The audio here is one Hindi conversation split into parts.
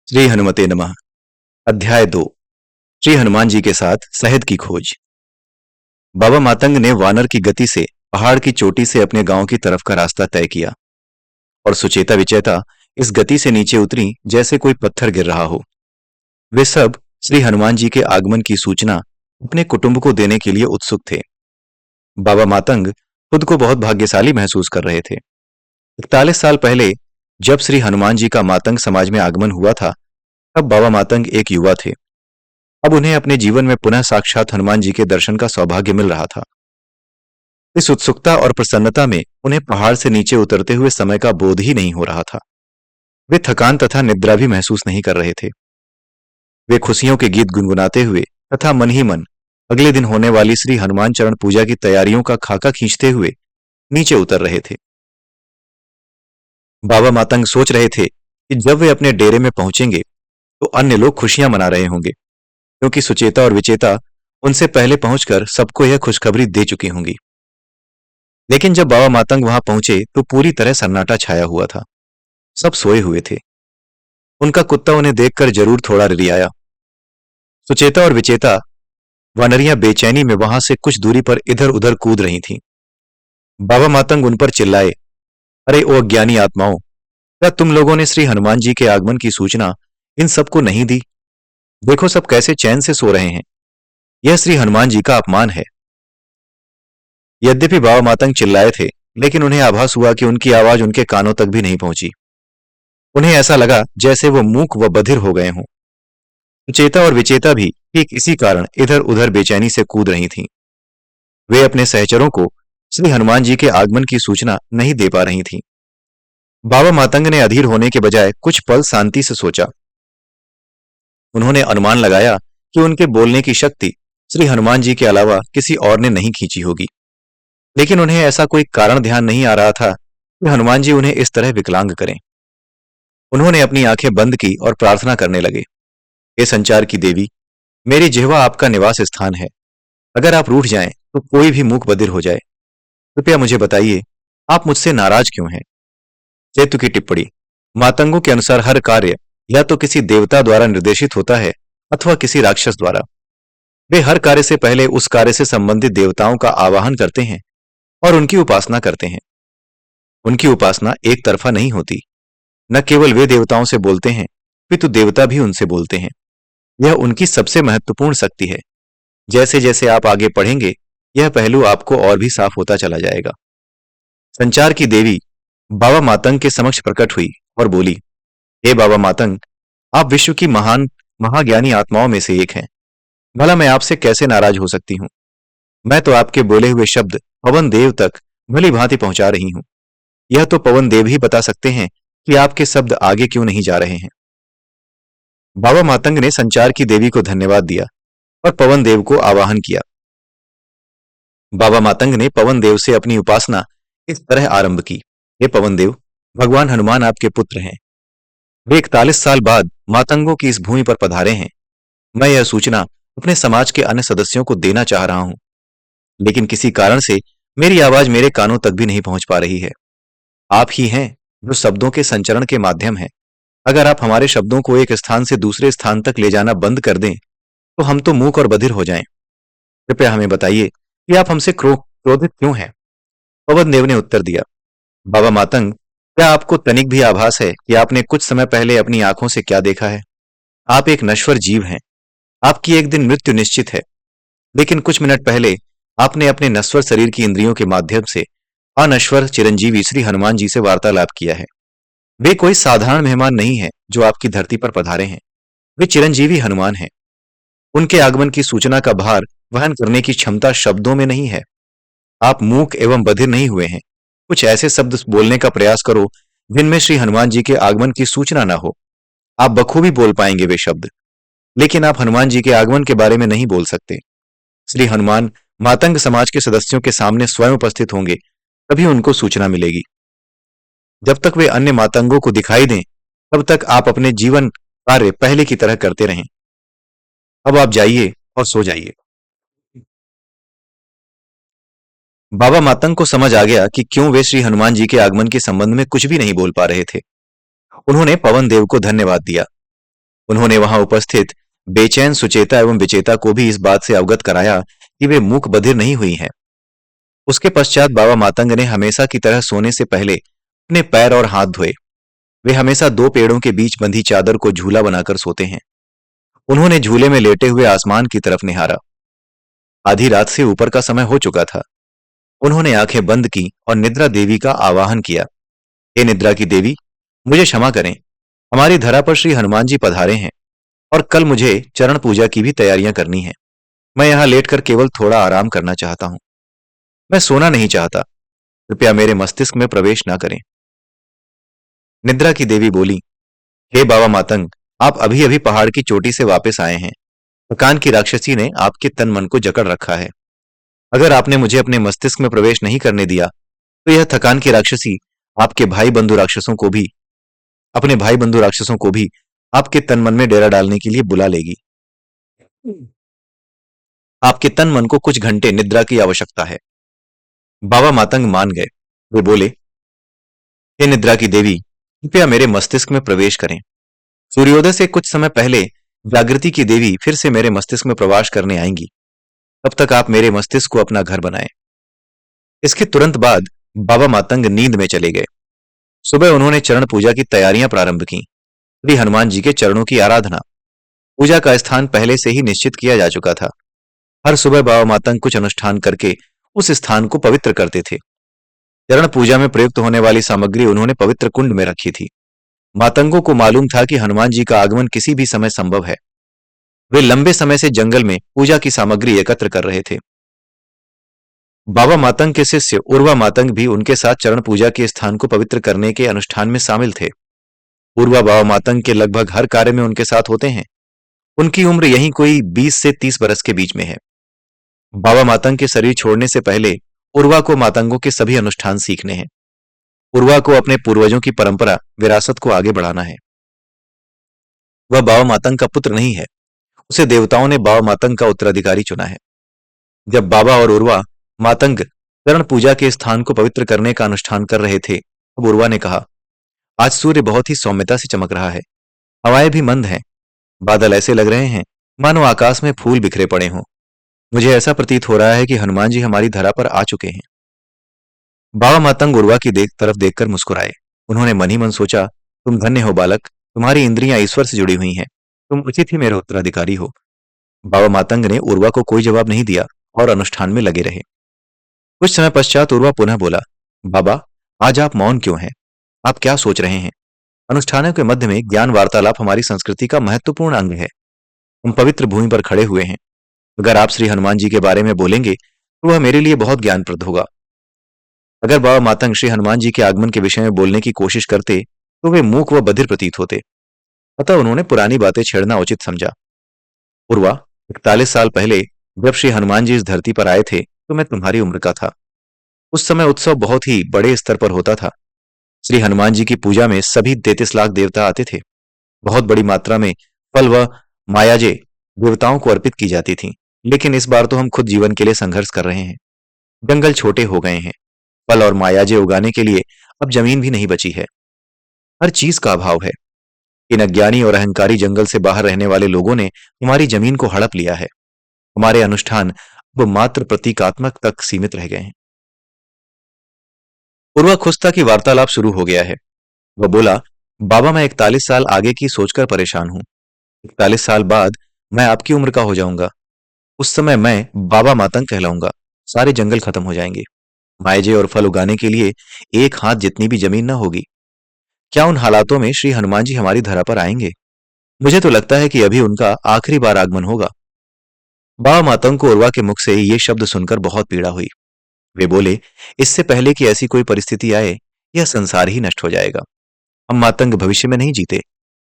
श्री हनुमते नमः। अध्याय 2। श्री हनुमान जी के साथ शहद की खोज। बाबा मातंग ने वानर की गति से पहाड़ की चोटी से अपने गांव की तरफ का रास्ता तय किया और सुचेता विचेता इस गति से नीचे उतरी जैसे कोई पत्थर गिर रहा हो। वे सब श्री हनुमान जी के आगमन की सूचना अपने कुटुंब को देने के लिए उत्सुक थे। बाबा मातंग खुद को बहुत भाग्यशाली महसूस कर रहे थे। 41 साल पहले जब श्री हनुमान जी का मातंग समाज में आगमन हुआ था, तब बाबा मातंग एक युवा थे। अब उन्हें अपने जीवन में पुनः साक्षात हनुमान जी के दर्शन का सौभाग्य मिल रहा था। इस उत्सुकता और प्रसन्नता में उन्हें पहाड़ से नीचे उतरते हुए समय का बोध ही नहीं हो रहा था। वे थकान तथा निद्रा भी महसूस नहीं कर रहे थे। वे खुशियों के गीत गुनगुनाते हुए तथा मन ही मन अगले दिन होने वाली श्री हनुमान चरण पूजा की तैयारियों का खाका खींचते हुए नीचे उतर रहे थे। बाबा मातंग सोच रहे थे कि जब वे अपने डेरे में पहुंचेंगे तो अन्य लोग खुशियां मना रहे होंगे, क्योंकि सुचेता और विचेता उनसे पहले पहुंचकर सबको यह खुशखबरी दे चुकी होंगी। लेकिन जब बाबा मातंग वहां पहुंचे तो पूरी तरह सन्नाटा छाया हुआ था। सब सोए हुए थे। उनका कुत्ता उन्हें देखकर जरूर थोड़ा रिरियाया। सुचेता और विचेता वानरियां बेचैनी में वहां से कुछ दूरी पर इधर उधर कूद रही थीं। बाबा मातंग उन पर चिल्लाए, अरे ओ अज्ञानी आत्माओं, क्या तुम लोगों ने श्री हनुमान जी के आगमन की सूचना इन सबको नहीं दी? देखो सब कैसे चैन से सो रहे हैं। यह श्री हनुमान जी का अपमान है। यद्यपि बाबा मातंग चिल्लाए थे, लेकिन उन्हें आभास हुआ कि उनकी आवाज उनके कानों तक भी नहीं पहुंची। उन्हें ऐसा लगा जैसे वो मूक व बधिर हो गए हों। सुचेता और विचेता भी ठीक इसी कारण इधर उधर बेचैनी से कूद रही थीं। वे अपने सहचरों को श्री हनुमान जी के आगमन की सूचना नहीं दे पा रही थीं। बाबा मातंग ने अधीर होने के बजाय कुछ पल शांति से सोचा। उन्होंने अनुमान लगाया कि उनके बोलने की शक्ति श्री हनुमान जी के अलावा किसी और ने नहीं खींची होगी, लेकिन उन्हें ऐसा कोई कारण ध्यान नहीं आ रहा था कि हनुमान जी उन्हें इस तरह विकलांग करें। उन्होंने अपनी आंखें बंद की और प्रार्थना करने लगे, हे संचार की देवी, मेरी जिह्वा आपका निवास स्थान है। अगर आप रूठ जाएं तो कोई भी मूक बधिर हो जाए। कृपया मुझे बताइए, आप मुझसे नाराज क्यों हैं? सेतु की टिप्पणी। मातंगों के अनुसार हर कार्य या तो किसी देवता द्वारा निर्देशित होता है अथवा किसी राक्षस द्वारा। वे हर कार्य से पहले उस कार्य से संबंधित देवताओं का आवाहन करते हैं और उनकी उपासना करते हैं। उनकी उपासना एक तरफा नहीं होती। न केवल वे देवताओं से बोलते हैं, पितु देवता भी उनसे बोलते हैं। यह उनकी सबसे महत्वपूर्ण शक्ति है। जैसे जैसे आप आगे पढ़ेंगे, यह पहलू आपको और भी साफ होता चला जाएगा। संचार की देवी बाबा मातंग के समक्ष प्रकट हुई और बोली, हे बाबा मातंग, आप विश्व की महान महाज्ञानी आत्माओं में से एक हैं। भला मैं आपसे कैसे नाराज हो सकती हूं? मैं तो आपके बोले हुए शब्द पवन देव तक भली भांति पहुंचा रही हूं। यह तो पवन देव ही बता सकते हैं कि आपके शब्द आगे क्यों नहीं जा रहे हैं। बाबा मातंग ने संचार की देवी को धन्यवाद दिया और पवन देव को आवाहन किया। बाबा मातंग ने पवन देव से अपनी उपासना इस तरह आरंभ की, हे पवन देव, भगवान हनुमान आपके पुत्र हैं। वे 41 साल बाद मातंगों की इस भूमि पर पधारे हैं। मैं यह सूचना अपने समाज के अन्य सदस्यों को देना चाह रहा हूं, लेकिन किसी कारण से मेरी आवाज मेरे कानों तक भी नहीं पहुंच पा रही है। आप ही हैं जो शब्दों के संचरण के माध्यम हैं। अगर आप हमारे शब्दों को एक स्थान से दूसरे स्थान तक ले जाना बंद कर दें तो हम तो मूक और बधिर हो जाएं। कृपया हमें बताइए कि आप हमसे क्रोधित क्यों हैं? पवन देव ने उत्तर दिया, बाबा मातंग, क्या आपको तनिक भी आभास है कि आपने कुछ समय पहले अपनी आंखों से क्या देखा है? आप एक नश्वर जीव हैं। आपकी एक दिन मृत्यु निश्चित है, लेकिन कुछ मिनट पहले आपने अपने नश्वर शरीर की इंद्रियों के माध्यम से अनश्वर चिरंजीवी श्री हनुमान जी से वार्तालाप किया है। वे कोई साधारण मेहमान नहीं है जो आपकी धरती पर पधारे हैं। वे चिरंजीवी हनुमान हैं। उनके आगमन की सूचना का भार वहन करने की क्षमता शब्दों में नहीं है। आप मूक एवं बधिर नहीं हुए हैं। कुछ ऐसे शब्द बोलने का प्रयास करो जिनमें श्री हनुमान जी के आगमन की सूचना न हो। आप बखूबी बोल पाएंगे वे शब्द, लेकिन आप हनुमान जी के आगमन के बारे में नहीं बोल सकते। श्री हनुमान मातंग समाज के सदस्यों के सामने स्वयं उपस्थित होंगे, तभी उनको सूचना मिलेगी। जब तक वे अन्य मातंगों को दिखाई दें, तब तक आप अपने जीवन कार्य पहले की तरह करते रहें। अब आप जाइए और सो जाइए। बाबा मातंग को समझ आ गया कि क्यों वे श्री हनुमान जी के आगमन के संबंध में कुछ भी नहीं बोल पा रहे थे। उन्होंने पवन देव को धन्यवाद दिया उन्होंने वहां उपस्थित बेचैन सुचेता एवं विचेता को भी इस बात से अवगत कराया कि वे मूक बधिर नहीं हुई हैं। उसके पश्चात बाबा मातंग ने हमेशा की तरह सोने से पहले अपने पैर और हाथ धोए। वे हमेशा दो पेड़ों के बीच बंधी चादर को झूला बनाकर सोते हैं। उन्होंने झूले में लेटे हुए आसमान की तरफ निहारा। आधी रात से ऊपर का समय हो चुका था। उन्होंने आंखें बंद की और निद्रा देवी का आवाहन किया। हे निद्रा की देवी, मुझे क्षमा करें। हमारी धरा पर श्री हनुमान जी पधारे हैं और कल मुझे चरण पूजा की भी तैयारियां करनी है। मैं यहां लेटकर केवल थोड़ा आराम करना चाहता हूं। मैं सोना नहीं चाहता। कृपया मेरे मस्तिष्क में प्रवेश ना करें। निद्रा की देवी बोली, हे बाबा मातंग, आप अभी अभी पहाड़ की चोटी से वापस आए हैं। थकान की राक्षसी ने आपके तन मन को जकड़ रखा है। अगर आपने मुझे अपने मस्तिष्क में प्रवेश नहीं करने दिया तो यह थकान की राक्षसी आपके भाई बंधु राक्षसों को भी अपने भाई बंधु राक्षसों को भी आपके तन मन में डेरा डालने के लिए बुला लेगी। आपके तन मन को कुछ घंटे निद्रा की आवश्यकता है। बाबा मातंग मान गए। वे बोले, हे निद्रा की देवी, कृपया मेरे मस्तिष्क में प्रवेश करें। सूर्योदय से कुछ समय पहले जागृति की देवी फिर से मेरे मस्तिष्क में प्रवास करने आएंगी। तब तक आप मेरे मस्तिष्क को अपना घर बनाएं। इसके तुरंत बाद बाबा मातंग नींद में चले गए। सुबह उन्होंने चरण पूजा की तैयारियां प्रारंभ की। श्री हनुमान जी के चरणों की आराधना। पूजा का स्थान पहले से ही निश्चित किया जा चुका था। हर सुबह बाबा मातंग कुछ अनुष्ठान करके उस स्थान को पवित्र करते थे। चरण पूजा में प्रयुक्त होने वाली सामग्री उन्होंने पवित्र कुंड में रखी थी। मातंगों को मालूम था कि हनुमान जी का आगमन किसी भी समय संभव है। वे लंबे समय से जंगल में पूजा की सामग्री एकत्र कर रहे थे। बाबा मातंग के शिष्य उर्वा मातंग भी उनके साथ चरण पूजा के स्थान को पवित्र करने के अनुष्ठान में शामिल थे। उर्वा बाबा मातंग के लगभग हर कार्य में उनके साथ होते हैं। उनकी उम्र यही कोई 20 से 30 बरस के बीच में है। बाबा मातंग के शरीर छोड़ने से पहले उर्वा को मातंगों के सभी अनुष्ठान सीखने हैं। उर्वा को अपने पूर्वजों की परंपरा विरासत को आगे बढ़ाना है। वह बाबा मातंग का पुत्र नहीं है। उसे देवताओं ने बाबा मातंग का उत्तराधिकारी चुना है। जब बाबा और उर्वा मातंग चरण पूजा के स्थान को पवित्र करने का अनुष्ठान कर रहे थे, तब उर्वा ने कहा, आज सूर्य बहुत ही सौम्यता से चमक रहा है। हवाएं भी मंद हैं। बादल ऐसे लग रहे हैं मानो आकाश में फूल बिखरे पड़े हों। मुझे ऐसा प्रतीत हो रहा है कि हनुमान जी हमारी धरा पर आ चुके हैं। बाबा मातंग उर्वा की तरफ देखकर मुस्कुराए। उन्होंने मन ही मन सोचा, तुम धन्य हो बालक, तुम्हारी इंद्रियां ईश्वर से जुड़ी हुई हैं। तुम उचित ही मेरे उत्तराधिकारी हो। बाबा मातंग ने उर्वा को कोई जवाब नहीं दिया और अनुष्ठान में लगे रहे। कुछ समय पश्चात उर्वा पुनः बोला, बाबा, आज आप मौन क्यों हैं? आप क्या सोच रहे हैं? अनुष्ठानों के मध्य में ज्ञान वार्तालाप हमारी संस्कृति का महत्वपूर्ण अंग है। हम पवित्र भूमि पर खड़े हुए हैं। अगर आप श्री हनुमान जी के बारे में बोलेंगे तो वह मेरे लिए बहुत ज्ञानप्रद होगा। अगर बाबा मातंग श्री हनुमान जी के आगमन के विषय में बोलने की कोशिश करते तो वे मूक व बधिर प्रतीत होते। अतः उन्होंने पुरानी बातें छेड़ना उचित समझा। उर्वा, 41 साल पहले जब श्री हनुमान जी इस धरती पर आए थे तो मैं तुम्हारी उम्र का था। उस समय उत्सव बहुत ही बड़े स्तर पर होता था। श्री हनुमान जी की पूजा में सभी 33 लाख देवता आते थे। बहुत बड़ी मात्रा में फल व मायाजे देवताओं को अर्पित की जाती थी। लेकिन इस बार तो हम खुद जीवन के लिए संघर्ष कर रहे हैं। जंगल छोटे हो गए हैं। फल और मायाजे उगाने के लिए अब जमीन भी नहीं बची है। हर चीज का अभाव है। इन अज्ञानी और अहंकारी जंगल से बाहर रहने वाले लोगों ने हमारी जमीन को हड़प लिया है। हमारे अनुष्ठान अब मात्र प्रतीकात्मक तक सीमित रह गए हैं। उर्वा खुश था कि वार्तालाप शुरू हो गया है। वह बोला, बाबा, मैं 41 साल आगे की सोचकर परेशान हूं। 41 साल बाद मैं आपकी उम्र का हो जाऊंगा। उस समय मैं बाबा मातंग कहलाऊंगा। सारे जंगल खत्म हो जाएंगे। मायजे और फल उगाने के लिए एक हाथ जितनी भी जमीन न होगी। क्या उन हालातों में श्री हनुमान जी हमारी धरा पर आएंगे? मुझे तो लगता है कि अभी उनका आखिरी बार आगमन होगा। बाबा मातंग को उर्वा के मुख से ये शब्द सुनकर बहुत पीड़ा हुई। वे बोले, इससे पहले कि ऐसी कोई परिस्थिति आए, यह संसार ही नष्ट हो जाएगा। हम मातंग भविष्य में नहीं जीते।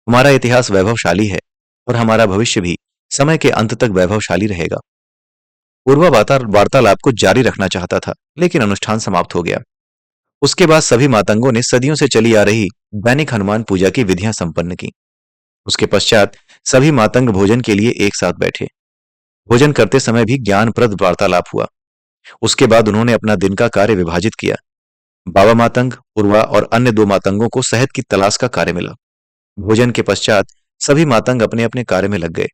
हमारा इतिहास वैभवशाली है और हमारा भविष्य भी समय के अंत तक वैभवशाली रहेगा। उर्वा वार्तालाप को जारी रखना चाहता था, लेकिन अनुष्ठान समाप्त हो गया। उसके बाद सभी मातंगों ने सदियों से चली आ रही दैनिक हनुमान पूजा की विधियां संपन्न की। उसके पश्चात सभी मातंग भोजन के लिए एक साथ बैठे। भोजन करते समय भी ज्ञानप्रद वार्तालाप हुआ। उसके बाद उन्होंने अपना दिन का कार्य विभाजित किया। बाबा मातंग, उर्वा और अन्य 2 मातंगों को शहद की तलाश का कार्य मिला। भोजन के पश्चात सभी मातंग अपने अपने कार्य में लग गए।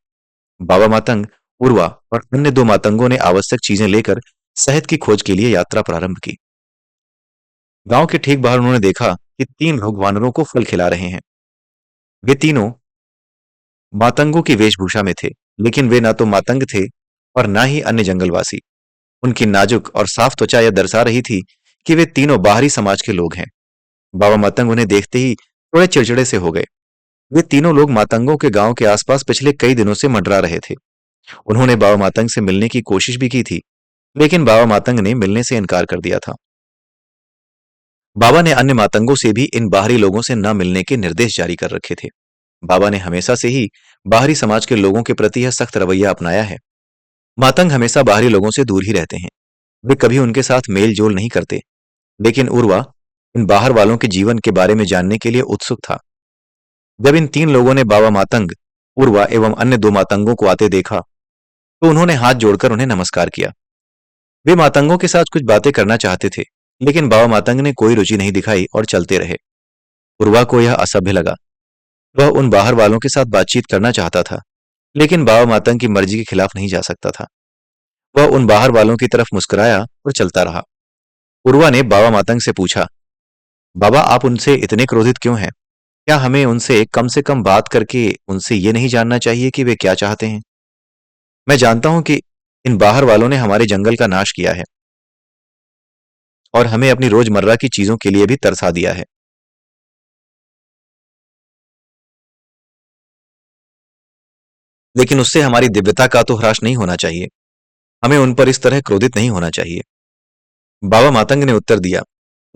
बाबा मातंग, उर्वा और अन्य दो मातंगों ने आवश्यक चीजें लेकर शहद की खोज के लिए यात्रा प्रारंभ की। गांव के ठीक बाहर उन्होंने देखा कि तीन लोग वानरों को फल खिला रहे हैं। वे तीनों मातंगों की वेशभूषा में थे, लेकिन वे न तो मातंग थे और न ही अन्य जंगलवासी। उनकी नाजुक और साफ त्वचा यह दर्शा रही थी कि वे तीनों बाहरी समाज के लोग हैं। बाबा मातंग उन्हें देखते ही थोड़े चिड़चिड़े से हो गए। वे तीनों लोग मातंगों के गांव के आसपास पिछले कई दिनों से मंडरा रहे थे। उन्होंने बाबा मातंग से मिलने की कोशिश भी की थी, लेकिन बाबा मातंग ने मिलने से इनकार कर दिया था। बाबा ने अन्य मातंगों से भी इन बाहरी लोगों से न मिलने के निर्देश जारी कर रखे थे। बाबा ने हमेशा से ही बाहरी समाज के लोगों के प्रति यह सख्त रवैया अपनाया है। मातंग हमेशा बाहरी लोगों से दूर ही रहते हैं। वे कभी उनके साथ मेल जोल नहीं करते। लेकिन उर्वा इन बाहर वालों के जीवन के बारे में जानने के लिए उत्सुक था। जब इन तीन लोगों ने बाबा मातंग, उर्वा एवं अन्य दो मातंगों को आते देखा तो उन्होंने हाथ जोड़कर उन्हें नमस्कार किया। वे मातंगों के साथ कुछ बातें करना चाहते थे, लेकिन बाबा मातंग ने कोई रुचि नहीं दिखाई और चलते रहे। उर्वा को यह असभ्य लगा। वह उन बाहर वालों के साथ बातचीत करना चाहता था, लेकिन बाबा मातंग की मर्जी के खिलाफ नहीं जा सकता था। वह उन बाहर वालों की तरफ मुस्कुराया और चलता रहा। उर्वा ने बाबा मातंग से पूछा, बाबा आप उनसे इतने क्रोधित क्यों हैं? क्या हमें उनसे कम बात करके उनसे ये नहीं जानना चाहिए कि वे क्या चाहते हैं? मैं जानता हूं कि इन बाहर वालों ने हमारे जंगल का नाश किया है और हमें अपनी रोजमर्रा की चीजों के लिए भी तरसा दिया है। लेकिन उससे हमारी दिव्यता का तो ह्रास नहीं होना चाहिए। हमें उन पर इस तरह क्रोधित नहीं होना चाहिए। बाबा मातंग ने उत्तर दिया,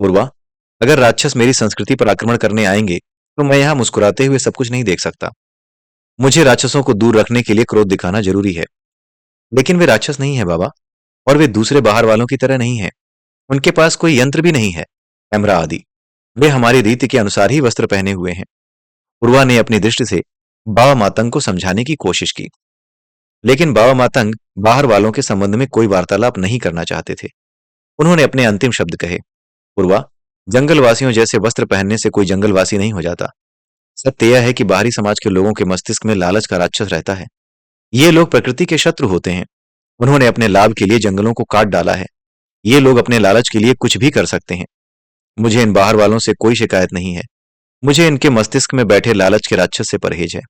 उर्वा, अगर राक्षस मेरी संस्कृति पर आक्रमण करने आएंगे तो मैं यहां मुस्कुराते हुए सब कुछ नहीं देख सकता। मुझे राक्षसों को दूर रखने के लिए क्रोध दिखाना जरूरी है। लेकिन वे राक्षस नहीं है बाबा, और वे दूसरे बाहर वालों की तरह नहीं है। उनके पास कोई यंत्र भी नहीं है, कैमरा आदि। वे हमारी रीति के अनुसार ही वस्त्र पहने हुए हैं। उर्वा ने अपनी दृष्टि से बाबा मातंग को समझाने की कोशिश की, लेकिन बाबा मातंग बाहर वालों के संबंध में कोई वार्तालाप नहीं करना चाहते थे। उन्होंने अपने अंतिम शब्द कहे, उर्वा, जंगलवासियों जैसे वस्त्र पहनने से कोई जंगलवासी नहीं हो जाता। सत्य यह है कि बाहरी समाज के लोगों के मस्तिष्क में लालच का राक्षस रहता है। ये लोग प्रकृति के शत्रु होते हैं। उन्होंने अपने लाभ के लिए जंगलों को काट डाला है। ये लोग अपने लालच के लिए कुछ भी कर सकते हैं। मुझे इन बाहर वालों से कोई शिकायत नहीं है। मुझे इनके मस्तिष्क में बैठे लालच के राक्षस से परहेज है।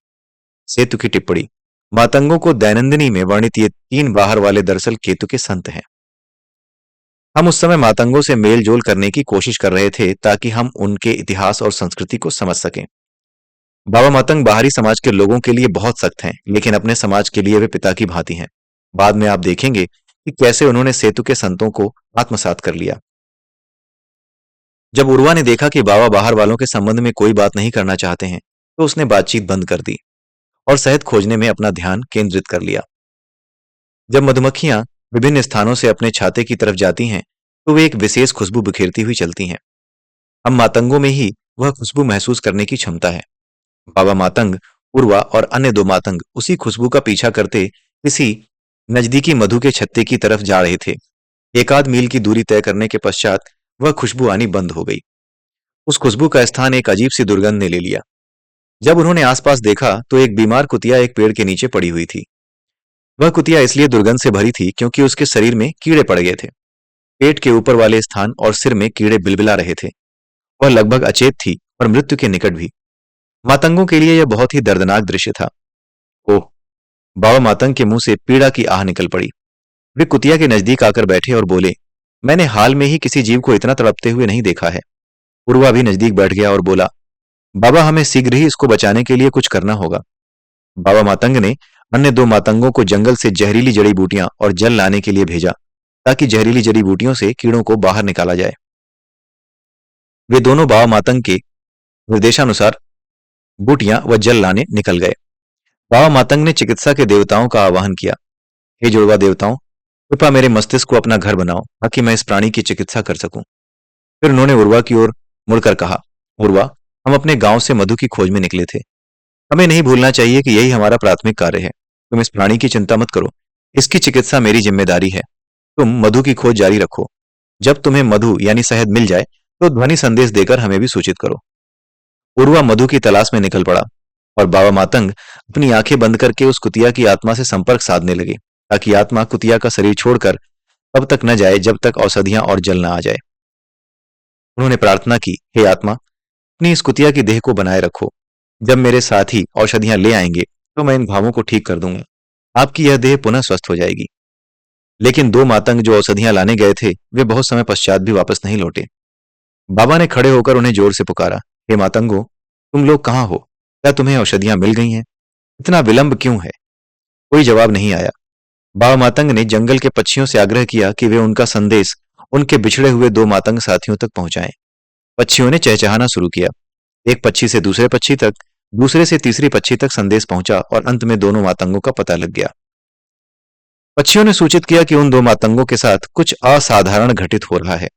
सेतु की टिप्पणी, मातंगों को दैनंदिनी में वर्णित ये तीन बाहर वाले दरअसल केतु के संत हैं। हम उस समय मातंगों से मेल जोल करने की कोशिश कर रहे थे ताकि हम उनके इतिहास और संस्कृति को समझ सकें। बाबा मातंग बाहरी समाज के लोगों के लिए बहुत सख्त हैं, लेकिन अपने समाज के लिए वे पिता की भांति हैं। बाद में आप देखेंगे कि कैसे उन्होंने सेतु के संतों को आत्मसात कर लिया। जब उर्वा ने देखा कि बाबा बाहर वालों के संबंध में कोई बात नहीं करना चाहते हैं, तो उसने बातचीत बंद कर दी और शहद खोजने में अपना ध्यान केंद्रित कर लिया। जब मधुमक्खियां विभिन्न स्थानों से अपने छाते की तरफ जाती हैं, तो वे एक विशेष खुशबू बिखेरती हुई चलती हैं। हम मातंगों में ही वह खुशबू महसूस करने की क्षमता है। बाबा मातंग, उर्वा और अन्य दो मातंग उसी खुशबू का पीछा करते किसी नजदीकी मधु के छत्ते की तरफ जा रहे थे। एकाध मील की दूरी तय करने के पश्चात वह खुशबू आनी बंद हो गई। उस खुशबू का स्थान एक अजीब सी दुर्गंध ने ले लिया। जब उन्होंने आसपास देखा तो एक बीमार कुतिया एक पेड़ के नीचे पड़ी हुई थी। वह कुतिया इसलिए दुर्गंध से भरी थी क्योंकि उसके शरीर में कीड़े पड़ गए थे। पेट के ऊपर वाले स्थान और सिर में कीड़े बिलबिला रहे थे। वह लगभग अचेत थी और मृत्यु के निकट भी। मातंगों के लिए यह बहुत ही दर्दनाक दृश्य था। ओह! बाबा मातंग के मुंह से पीड़ा की आह निकल पड़ी। वे कुतिया के नजदीक आकर बैठे और बोले, मैंने हाल में ही किसी जीव को इतना तड़पते हुए नहीं देखा है। उर्वा भी नजदीक बैठ गया और बोला, बाबा हमें शीघ्र ही इसको बचाने के लिए कुछ करना होगा। बाबा मातंग ने अन्य दो मातंगों को जंगल से जहरीली जड़ी बूटियां और जल लाने के लिए भेजा ताकि जहरीली जड़ी बूटियों से कीड़ों को बाहर निकाला जाए। वे दोनों बाबा मातंग के निर्देशानुसार बूटियां व जल लाने निकल गए। बाबा मातंग ने चिकित्सा के देवताओं का आवाहन किया, हे जुड़वा देवताओं, कृपया मेरे मस्तिष्क को अपना घर बनाओ ताकि मैं इस प्राणी की चिकित्सा कर सकूं। फिर उन्होंने उर्वा की ओर मुड़कर कहा, उर्वा, हम अपने गांव से मधु की खोज में निकले थे। हमें नहीं भूलना चाहिए कि यही हमारा प्राथमिक कार्य है। तुम इस प्राणी की चिंता मत करो। इसकी चिकित्सा मेरी जिम्मेदारी है। तुम मधु की खोज जारी रखो। जब तुम्हें मधु यानी शहद मिल जाए तो ध्वनि संदेश देकर हमें भी सूचित करो। उर्वा मधु की तलाश में निकल पड़ा और बाबा मातंग अपनी आंखें बंद करके उस कुतिया की आत्मा से संपर्क साधने लगे, ताकि आत्मा कुतिया का शरीर छोड़कर तब तक न जाए जब तक औषधियां और जल न आ जाए। उन्होंने प्रार्थना की, हे आत्मा, अपनी इस कुतिया की देह को बनाए रखो। जब मेरे साथी औषधियां ले आएंगे तो मैं इन घावों को ठीक कर दूंगा। आपकी यह देह पुनः स्वस्थ हो जाएगी। लेकिन दो मातंग जो औषधियां लाने गए थे, वे बहुत समय पश्चात भी वापस नहीं लौटे। बाबा ने खड़े होकर उन्हें जोर से पुकारा, हे मातंगो, तुम लोग कहाँ हो? क्या तुम्हें औषधियां मिल गई हैं? इतना विलंब क्यों है? कोई जवाब नहीं आया। बाबा मातंग ने जंगल के पक्षियों से आग्रह किया कि वे उनका संदेश उनके बिछड़े हुए दो मातंग साथियों तक पहुंचाएं। पक्षियों ने चहचहाना शुरू किया। एक पक्षी से दूसरे पक्षी तक, दूसरे से तीसरी पक्षी तक संदेश पहुंचा और अंत में दोनों मातंगों का पता लग गया। पक्षियों ने सूचित किया कि उन दो मातंगों के साथ कुछ असाधारण घटित हो रहा है।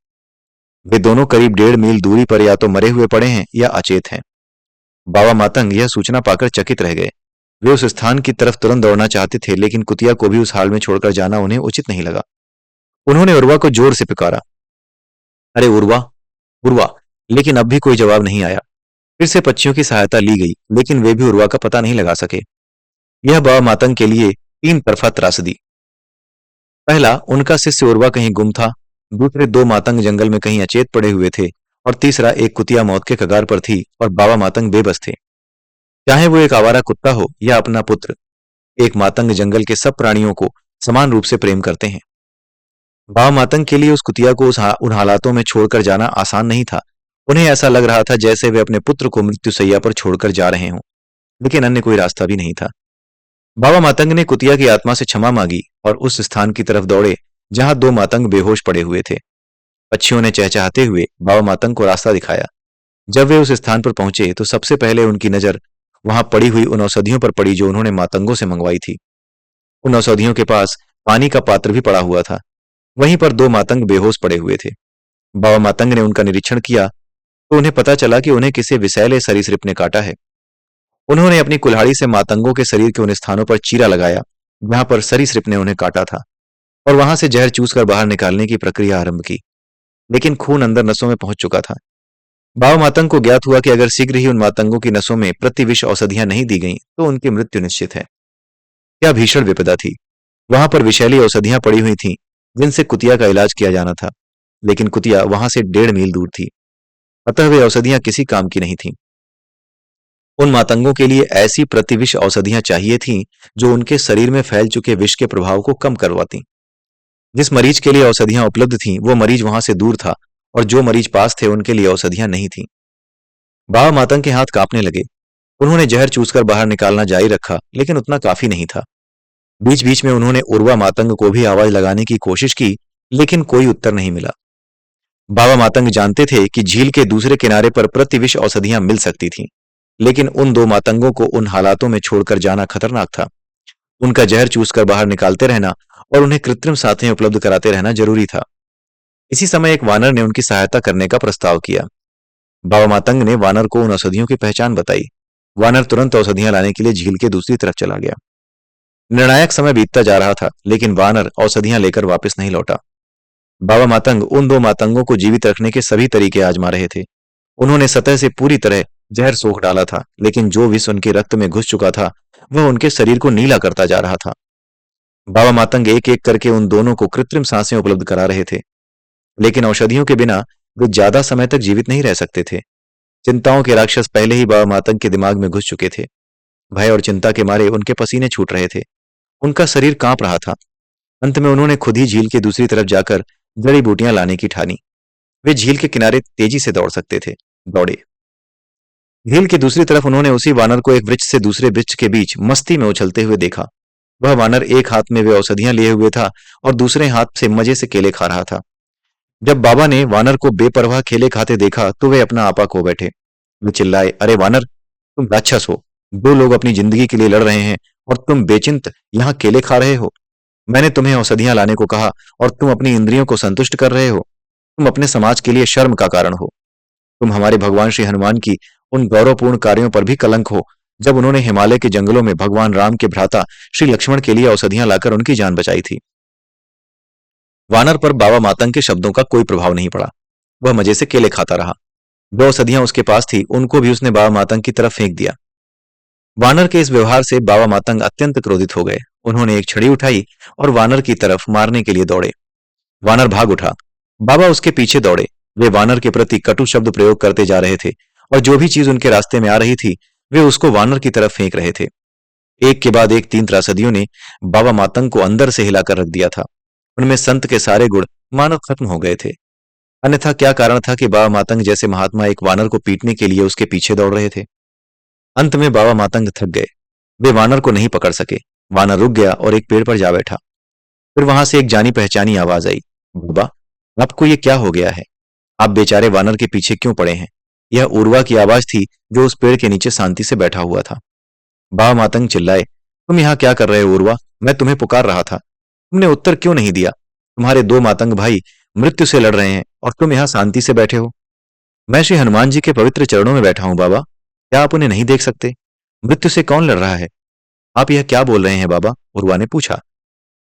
वे दोनों करीब 1.5 मील दूरी पर या तो मरे हुए पड़े हैं या अचेत हैं। बाबा मातंग यह सूचना पाकर चकित रह गए। वे उस स्थान की तरफ तुरंत दौड़ना चाहते थे, लेकिन कुतिया को भी उस हाल में छोड़कर जाना उन्हें उचित नहीं लगा। उन्होंने उर्वा को जोर से पुकारा, अरे उर्वा, उर्वा, लेकिन अब भी कोई जवाब नहीं आया। फिर से पक्षियों की सहायता ली गई, लेकिन वे भी उर्वा का पता नहीं लगा सके। यह बाबा मातंग के लिए 3 तरफा त्रासदी। पहला, उनका शिष्य उर्वा कहीं गुम था। दूसरे, दो मातंग जंगल में कहीं अचेत पड़े हुए थे। और तीसरा, एक कुतिया मौत के कगार पर थी और बाबा मातंग बेबस थे। चाहे वो एक आवारा कुत्ता हो या अपना पुत्र, एक मातंग जंगल के सब प्राणियों को समान रूप से प्रेम करते हैं। बाबा मातंग के लिए उस कुतिया को उन हालातों में छोड़कर जाना आसान नहीं था। उन्हें ऐसा लग रहा था जैसे वे अपने पुत्र को मृत्युशैया पर छोड़कर जा रहे हों, लेकिन अन्य कोई रास्ता भी नहीं था। बाबा मातंग ने कुतिया की आत्मा से क्षमा मांगी और उस स्थान की तरफ दौड़े जहां दो मातंग बेहोश पड़े हुए थे। पक्षियों ने चहचहाते हुए बाबा मातंग को रास्ता दिखाया। जब वे उस स्थान पर पहुंचे तो सबसे पहले उनकी नजर वहां पड़ी हुई उन औषधियों पर पड़ी जो उन्होंने मातंगों से मंगवाई थी। उन औषधियों के पास पानी का पात्र भी पड़ा हुआ था। वहीं पर दो मातंग बेहोश पड़े हुए थे। बाबा मातंग ने उनका निरीक्षण किया तो उन्हें पता चला कि उन्हें किसी विषैले सरीसृप ने काटा है। उन्होंने अपनी कुल्हाड़ी से मातंगों के शरीर के उन स्थानों पर चीरा लगाया जहां पर सरीसृप ने उन्हें काटा था, और वहां से जहर चूसकर बाहर निकालने की प्रक्रिया आरंभ की। लेकिन खून अंदर नसों में पहुंच चुका था। बाबा मातंग को ज्ञात हुआ कि अगर शीघ्र ही उन मातंगों की नसों में प्रतिविष औषधियां नहीं दी गईं तो उनकी मृत्यु निश्चित है। क्या भीषण विपदा थी! वहां पर विषैली औषधियां पड़ी हुई थीं जिनसे कुतिया का इलाज किया जाना था, लेकिन कुतिया वहां से 1.5 मील दूर थी। अतः वे औषधियां किसी काम की नहीं थीं। उन मातंगों के लिए ऐसी प्रतिविष औषधियां चाहिए थीं जो उनके शरीर में फैल चुके विष के प्रभाव को कम करवाती। जिस मरीज के लिए औषधियां उपलब्ध थीं वो मरीज वहां से दूर था, और जो मरीज पास थे उनके लिए औषधियां नहीं थीं। बाबा मातंग के हाथ कांपने लगे। उन्होंने जहर चूसकर बाहर निकालना जारी रखा, लेकिन उतना काफी नहीं था। बीच बीच में उन्होंने उर्वा मातंग को भी आवाज लगाने की कोशिश की, लेकिन कोई उत्तर नहीं मिला। बाबा मातंग जानते थे कि झील के दूसरे किनारे पर प्रतिविष औषधियां मिल सकती थीं, लेकिन उन दो मातंगों को उन हालातों में छोड़कर जाना खतरनाक था। उनका जहर चूसकर बाहर निकालते रहना और उन्हें कृत्रिम साथें उपलब्ध कराते रहना जरूरी था। इसी समय एक वानर ने उनकी सहायता करने का प्रस्ताव किया। बाबा मातंग ने वानर को उन औषधियों की पहचान बताई। वानर तुरंत औषधियां लाने के लिए झील के दूसरी तरफ चला गया। निर्णायक समय बीतता जा रहा था, लेकिन वानर औषधियां लेकर वापस नहीं लौटा। बाबा मातंग उन दो मातंगों को जीवित रखने के सभी तरीके आजमा रहे थे। उन्होंने सतह से पूरी तरह जहर सोख डाला था, लेकिन जो विष उनके रक्त में घुस चुका था वह उनके शरीर को नीला करता जा रहा था। बाबा मातंग एक एक करके उन दोनों को कृत्रिम सांसें उपलब्ध करा रहे थे, लेकिन औषधियों के बिना वे ज्यादा समय तक जीवित नहीं रह सकते थे। चिंताओं के राक्षस पहले ही बाबा मातंग के दिमाग में घुस चुके थे। भय और चिंता के मारे उनके पसीने छूट रहे थे। उनका शरीर कांप रहा था। अंत में उन्होंने खुद ही झील के दूसरी तरफ जाकर जड़ी बूटियां लाने की ठानी। वे झील के किनारे तेजी से दौड़ सकते थे। दौड़े। झील की दूसरी तरफ उन्होंने उसी वानर को एक वृक्ष से दूसरे वृक्ष के बीच मस्ती में उछलते हुए देखा। वह वानर एक हाथ में वे औषधियां लिए हुए था और दूसरे हाथ से मजे से केले खा रहा था। जब बाबा ने वानर को बेपरवाह केले खाते देखा तो वे अपना आपा खो बैठे। वे चिल्लाए, अरे वानर, तुम राक्षस हो! दो लोग अपनी जिंदगी के लिए लड़ रहे हैं और तुम बेचिंत यहाँ केले खा रहे हो। मैंने तुम्हें औषधियां लाने को कहा और तुम अपनी इंद्रियों को संतुष्ट कर रहे हो। तुम अपने समाज के लिए शर्म का कारण हो। तुम हमारे भगवान श्री हनुमान की उन गौरवपूर्ण कार्यों पर भी कलंक हो जब उन्होंने हिमालय के जंगलों में भगवान राम के भ्राता श्री लक्ष्मण के लिए औषधियां लाकर उनकी जान बचाई थी। वानर पर बाबा मातंग के शब्दों का कोई प्रभाव नहीं पड़ा। वह मजे से केले खाता रहा। जो औषधियां उसके पास थी उनको भी उसने बाबा मातंग की तरफ फेंक दिया। वानर के इस व्यवहार से बाबा मातंग अत्यंत क्रोधित हो गए। उन्होंने एक छड़ी उठाई और वानर की तरफ मारने के लिए दौड़े। वानर भाग उठा। बाबा उसके पीछे दौड़े। वे वानर के प्रति कटु शब्द प्रयोग करते जा रहे थे और जो भी चीज उनके रास्ते में आ रही थी वे उसको वानर की तरफ फेंक रहे थे। एक के बाद एक 3 त्रासदियों ने बाबा मातंग को अंदर से हिलाकर रख दिया था। उनमें संत के सारे गुण मानव खत्म हो गए थे। अन्यथा क्या कारण था कि बाबा मातंग जैसे महात्मा एक वानर को पीटने के लिए उसके पीछे दौड़ रहे थे। अंत में बाबा मातंग थक गए। वे वानर को नहीं पकड़ सके। वानर रुक गया और एक पेड़ पर जा बैठा। फिर वहां से एक जानी पहचानी आवाज आई, बाबा, आपको ये क्या हो गया है? आप बेचारे वानर के पीछे क्यों पड़े हैं? यह उर्वा की आवाज थी जो उस पेड़ के नीचे शांति से बैठा हुआ था। बाबा मातंग चिल्लाए, तुम यहाँ क्या कर रहे हो उर्वा? मैं तुम्हें पुकार रहा था, तुमने उत्तर क्यों नहीं दिया? तुम्हारे 2 मातंग भाई मृत्यु से लड़ रहे हैं और तुम यहाँ शांति से बैठे हो। मैं श्री हनुमान जी के पवित्र चरणों में बैठा हूं बाबा, क्या आप उन्हें नहीं देख सकते? मृत्यु से कौन लड़ रहा है? आप यह क्या बोल रहे हैं बाबा? उर्वा ने पूछा।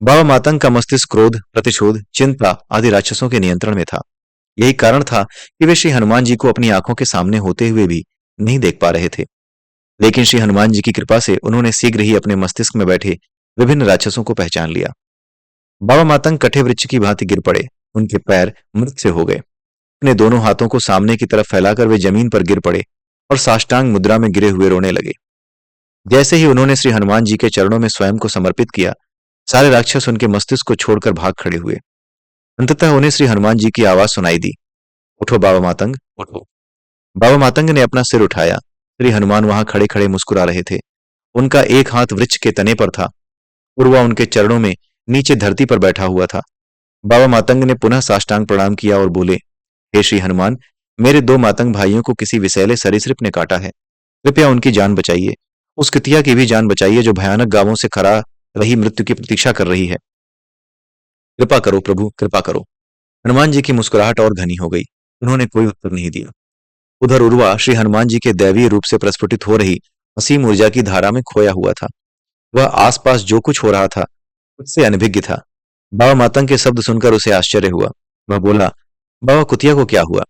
बाबा मातंग का मस्तिष्क क्रोध, प्रतिशोध, चिंता आदि राक्षसों के नियंत्रण में था। यही कारण था कि वे श्री हनुमान जी को अपनी आंखों के सामने होते हुए भी नहीं देख पा रहे थे। लेकिन श्री हनुमान जी की कृपा से उन्होंने शीघ्र ही अपने मस्तिष्क में बैठे विभिन्न राक्षसों को पहचान लिया। बाबा मातंग कटे वृक्ष की भांति गिर पड़े। उनके पैर मृत से हो गए। अपने दोनों हाथों को सामने की तरफ फैलाकर वे जमीन पर गिर पड़े और साष्टांग मुद्रा में गिरे हुए रोने लगे। जैसे ही उन्होंने श्री हनुमान जी के चरणों में स्वयं को समर्पित किया, सारे राक्षस उनके मस्तिष्क को छोड़कर भाग खड़े हुए। अंततः उन्हें श्री हनुमान जी की आवाज सुनाई दी, उठो बाबा मातंग, उठो। बाबा मातंग ने अपना सिर उठाया। श्री हनुमान वहां खड़े खड़े मुस्कुरा रहे थे। उनका एक हाथ वृक्ष के तने पर था। उर्वा उनके चरणों में नीचे धरती पर बैठा हुआ था। बाबा मातंग ने पुनः साष्टांग प्रणाम किया और बोले, हे श्री हनुमान, मेरे 2 मातंग भाइयों को किसी विषैले सरीसृप ने काटा है। कृपया उनकी जान बचाइए। उस कितिया की भी जान बचाइए जो भयानक गांवों से खरा रही मृत्यु की प्रतीक्षा कर रही है। कृपा करो प्रभु, कृपा करो। हनुमान जी की मुस्कुराहट और घनी हो गई। उन्होंने कोई उत्तर नहीं दिया। उधर उर्वा श्री हनुमान जी के दैवीय रूप से प्रस्फुटित हो रही असीम ऊर्जा की धारा में खोया हुआ था। वह आसपास जो कुछ हो रहा था उससे अनभिज्ञ था। बाबा मातंग के शब्द सुनकर उसे आश्चर्य हुआ। वह बोला, बाबा, कुतिया को क्या हुआ?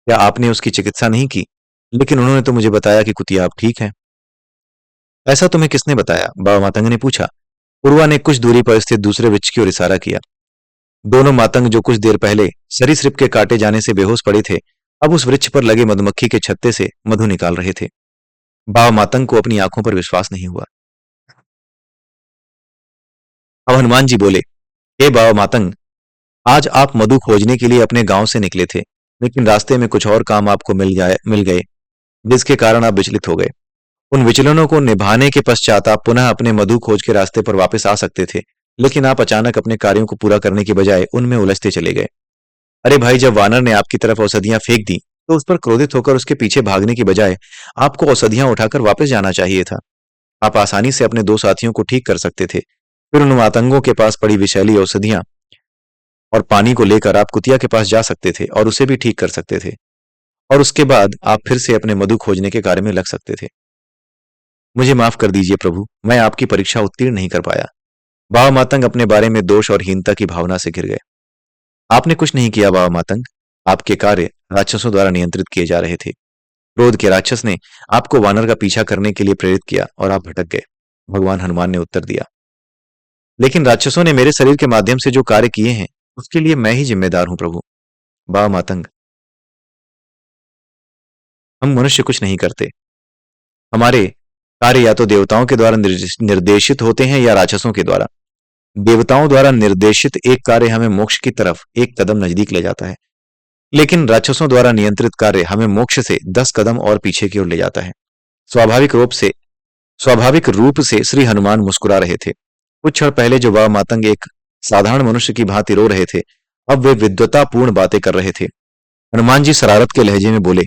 क्या आपने उसकी चिकित्सा नहीं की? लेकिन उन्होंने तो मुझे बताया कि कुतिया अब ठीक है। ऐसा तुम्हें किसने बताया? बाबा मातंग ने पूछा। उर्वा ने कुछ दूरी पर स्थित दूसरे वृक्ष की ओर इशारा किया। दोनों मातंग जो कुछ देर पहले सरीसृप के काटे जाने से बेहोश पड़े थे, अब उस वृक्ष पर लगे मधुमक्खी के छत्ते से मधु निकाल रहे थे। बाबा मातंग को अपनी आंखों पर विश्वास नहीं हुआ। अब हनुमान जी बोले, हे बाबा मातंग, आज आप मधु खोजने के लिए अपने गांव से निकले थे, लेकिन रास्ते में कुछ और काम आपको मिल गए, जिसके कारण आप विचलित हो गए। उन विचलनों को निभाने के पश्चात आप पुनः अपने मधु खोज के रास्ते पर वापस आ सकते थे, लेकिन आप अचानक अपने कार्यों को पूरा करने के बजाय उनमें उलझते चले गए। अरे भाई, जब वानर ने आपकी तरफ औषधियां फेंक दी तो उस पर क्रोधित होकर उसके पीछे भागने की बजाय आपको औषधियां उठाकर वापस जाना चाहिए था। आप आसानी से अपने 2 साथियों को ठीक कर सकते थे। फिर उन मातंगों के पास पड़ी विषैली औषधियां और पानी को लेकर आप कुतिया के पास जा सकते थे और उसे भी ठीक कर सकते थे, और उसके बाद आप फिर से अपने मधु खोजने के कार्य में लग सकते थे। मुझे माफ कर दीजिए प्रभु, मैं आपकी परीक्षा उत्तीर्ण नहीं कर पाया। बाबा मातंग अपने बारे में दोष और हीनता की भावना से घिर गए। आपने कुछ नहीं किया बाबा मातंग, आपके कार्य राक्षसों द्वारा नियंत्रित किए जा रहे थे। क्रोध के राक्षस ने आपको वानर का पीछा करने के लिए प्रेरित किया और आप भटक गए। भगवान हनुमान ने उत्तर दिया, लेकिन राक्षसों ने मेरे शरीर के माध्यम से जो कार्य किए हैं उसके लिए मैं ही जिम्मेदार हूं प्रभु। बाबा मातंग, हम मनुष्य कुछ नहीं करते। हमारे कार्य या तो देवताओं के द्वारा निर्देशित होते हैं या राक्षसों के द्वारा। देवताओं द्वारा निर्देशित एक कार्य हमें मोक्ष की तरफ एक कदम नजदीक ले जाता है, लेकिन राक्षसों द्वारा नियंत्रित कार्य हमें मोक्ष से 10 कदम और पीछे की ओर ले जाता है। स्वाभाविक रूप से श्री हनुमान मुस्कुरा रहे थे। कुछ क्षण पहले जो बाबा मातंग एक साधारण मनुष्य की भांति रो रहे थे, अब वे विद्वतापूर्ण बातें कर रहे थे। हनुमान जी शरारत के लहजे में बोले,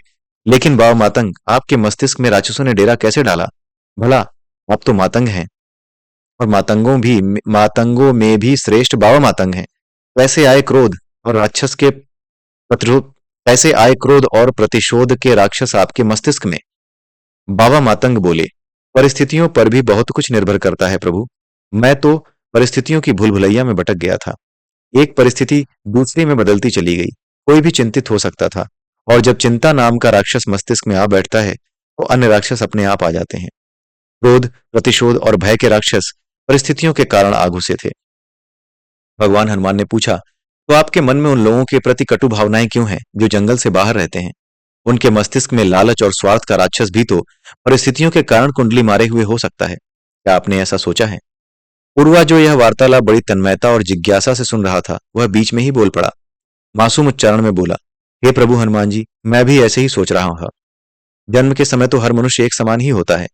लेकिन बाबा मातंग, आपके मस्तिष्क में राक्षसों ने डेरा कैसे डाला? भला आप तो मातंग हैं, और मातंगों में भी श्रेष्ठ बाबा मातंग हैं। कैसे आए क्रोध और राक्षस के प्रतिरोध कैसे आए क्रोध और प्रतिशोध के राक्षस आपके मस्तिष्क में? बाबा मातंग बोले, परिस्थितियों पर भी बहुत कुछ निर्भर करता है प्रभु। मैं तो परिस्थितियों की भूल भुलैया में भटक गया था। एक परिस्थिति दूसरी में बदलती चली गई। कोई भी चिंतित हो सकता था, और जब चिंता नाम का राक्षस मस्तिष्क में आ बैठता है तो अन्य राक्षस अपने आप आ जाते हैं। क्रोध, प्रतिशोध और भय के राक्षस परिस्थितियों के कारण आ घुसे थे। भगवान हनुमान ने पूछा, तो आपके मन में उन लोगों के प्रति कटु भावनाएं क्यों हैं जो जंगल से बाहर रहते हैं? उनके मस्तिष्क में लालच और स्वार्थ का राक्षस भी तो परिस्थितियों के कारण कुंडली मारे हुए हो सकता है। क्या आपने ऐसा सोचा है? पूर्वा, जो यह वार्तालाप बड़ी तन्मयता और जिज्ञासा से सुन रहा था, वह बीच में ही बोल पड़ा। मासूम उच्चारण में बोला, हे प्रभु हनुमान जी, मैं भी ऐसे ही सोच रहा हूं। जन्म के समय तो हर मनुष्य एक समान ही होता है।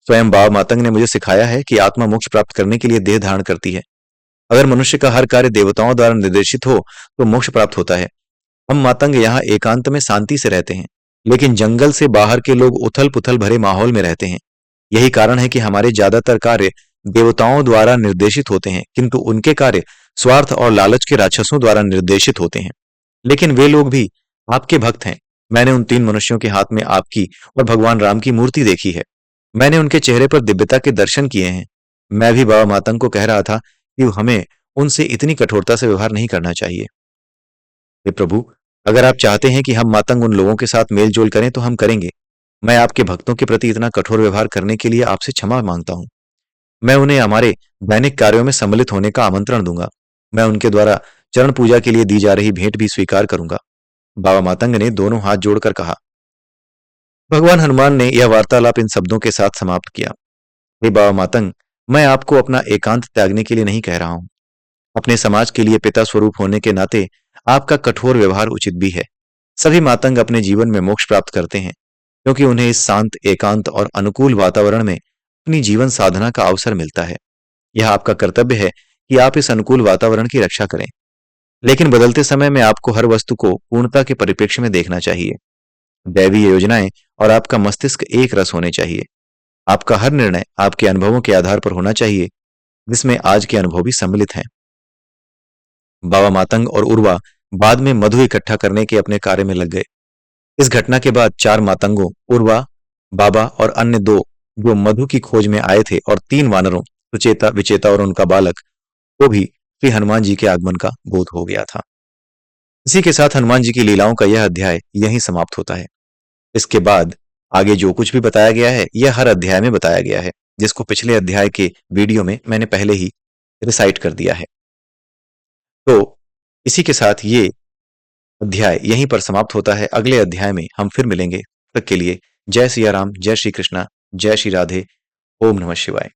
स्वयं बाबा मातंग ने मुझे सिखाया है कि आत्मा मोक्ष प्राप्त करने के लिए देह धारण करती है। अगर मनुष्य का हर कार्य देवताओं द्वारा निर्देशित हो तो मोक्ष प्राप्त होता है। हम मातंग यहाँ एकांत में शांति से रहते हैं, लेकिन जंगल से बाहर के लोग उथल पुथल भरे माहौल में रहते हैं। यही कारण है कि हमारे ज्यादातर कार्य देवताओं द्वारा निर्देशित होते हैं, किंतु उनके कार्य स्वार्थ और लालच के राक्षसों द्वारा निर्देशित होते हैं। लेकिन वे लोग भी आपके भक्त हैं। मैंने उन 3 मनुष्यों के हाथ में आपकी और भगवान राम की मूर्ति देखी है। मैंने उनके चेहरे पर दिव्यता के दर्शन किए हैं। मैं भी बाबा मातंग को कह रहा था कि हमें उनसे इतनी कठोरता से व्यवहार नहीं करना चाहिए। हे प्रभु, अगर आप चाहते हैं कि हम मातंग उन लोगों के साथ मेल जोल करें तो हम करेंगे। मैं आपके भक्तों के प्रति इतना कठोर व्यवहार करने के लिए आपसे क्षमा मांगता हूं। मैं उन्हें हमारे दैनिक कार्यों में सम्मिलित होने का आमंत्रण दूंगा। मैं उनके द्वारा चरण पूजा के लिए दी जा रही भेंट भी स्वीकार करूंगा। बाबा मातंग ने दोनों हाथ जोड़कर कहा। भगवान हनुमान ने यह वार्तालाप इन शब्दों के साथ समाप्त किया। हे बाबा मातंग, मैं आपको अपना एकांत त्यागने के लिए नहीं कह रहा हूं। अपने समाज के लिए पिता स्वरूप होने के नाते आपका कठोर व्यवहार उचित भी है। सभी मातंग अपने जीवन में मोक्ष प्राप्त करते हैं, क्योंकि उन्हें इस शांत, एकांत और अनुकूल वातावरण में अपनी जीवन साधना का अवसर मिलता है। यह आपका कर्तव्य है कि आप इस अनुकूल वातावरण की रक्षा करें। लेकिन बदलते समय में आपको हर वस्तु को पूर्णता के परिप्रेक्ष्य में देखना चाहिए। दैवीय योजनाएं और आपका मस्तिष्क एक रस होने चाहिए। आपका हर निर्णय आपके अनुभवों के आधार पर होना चाहिए, जिसमें आज के अनुभव भी सम्मिलित हैं। बाबा मातंग और उर्वा बाद में मधु इकट्ठा करने के अपने कार्य में लग गए। इस घटना के बाद 4 मातंगों, उर्वा, बाबा और अन्य 2 जो मधु की खोज में आए थे, और 3 वानरों, सुचेता, विचेता और उनका बालक, को भी श्री हनुमान जी के आगमन का बोध हो गया था। इसी के साथ हनुमान जी की लीलाओं का यह अध्याय यहीं समाप्त होता है। इसके बाद आगे जो कुछ भी बताया गया है, यह हर अध्याय में बताया गया है, जिसको पिछले अध्याय के वीडियो में मैंने पहले ही रिसाइट कर दिया है। तो इसी के साथ ये अध्याय यहीं पर समाप्त होता है। अगले अध्याय में हम फिर मिलेंगे। तब तक के लिए जय सिया राम, जय श्री कृष्णा, जय श्री राधे, ओम नमः शिवाय।